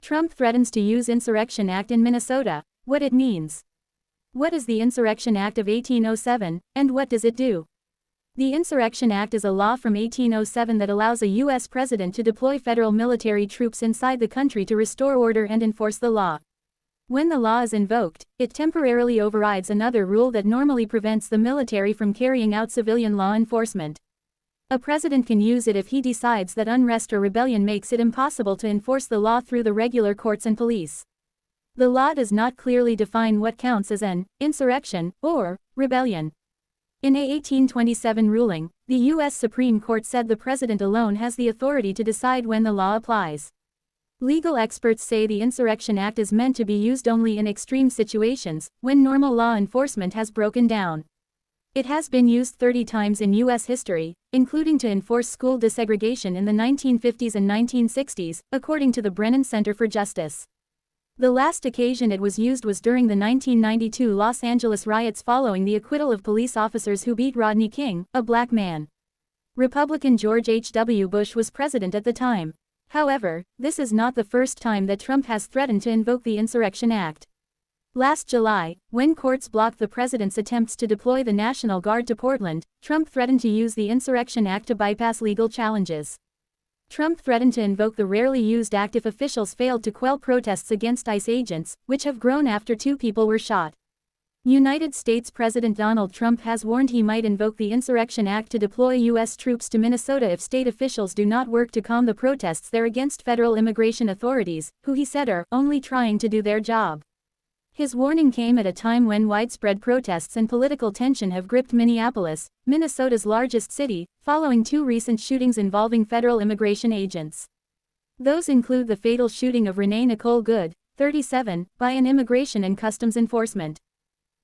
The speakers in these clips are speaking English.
Trump threatens to use Insurrection Act in Minnesota. What it means. What is the Insurrection Act of 1807, and what does it do? The Insurrection Act is a law from 1807 that allows a U.S. president to deploy federal military troops inside the country to restore order and enforce the law. When the law is invoked, it temporarily overrides another rule that normally prevents the military from carrying out civilian law enforcement. A president can use it if he decides that unrest or rebellion makes it impossible to enforce the law through the regular courts and police. The law does not clearly define what counts as an insurrection or rebellion. In a 1827 ruling, the U.S. Supreme Court said the president alone has the authority to decide when the law applies. Legal experts say the Insurrection Act is meant to be used only in extreme situations, when normal law enforcement has broken down. It has been used 30 times in U.S. history, including to enforce school desegregation in the 1950s and 1960s, according to the Brennan Center for Justice. The last occasion it was used was during the 1992 Los Angeles riots following the acquittal of police officers who beat Rodney King, a black man. Republican George H.W. Bush was president at the time. However, this is not the first time that Trump has threatened to invoke the Insurrection Act. Last July, when courts blocked the president's attempts to deploy the National Guard to Portland, Trump threatened to use the Insurrection Act to bypass legal challenges. Trump threatened to invoke the rarely used act if officials failed to quell protests against ICE agents, which have grown after 2 people were shot. United States President Donald Trump has warned he might invoke the Insurrection Act to deploy U.S. troops to Minnesota if state officials do not work to calm the protests there against federal immigration authorities, who he said are only trying to do their job. His warning came at a time when widespread protests and political tension have gripped Minneapolis, Minnesota's largest city, following 2 recent shootings involving federal immigration agents. Those include the fatal shooting of Renee Nicole Good, 37, by an Immigration and Customs Enforcement.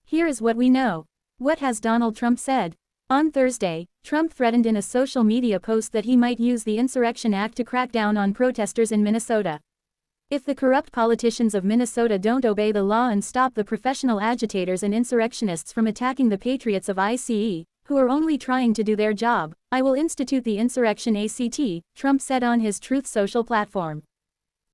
Here is what we know. What has Donald Trump said? On Thursday, Trump threatened in a social media post that he might use the Insurrection Act to crack down on protesters in Minnesota. If the corrupt politicians of Minnesota don't obey the law and stop the professional agitators and insurrectionists from attacking the patriots of ICE, who are only trying to do their job, I will institute the Insurrection Act, Trump said on his Truth Social platform.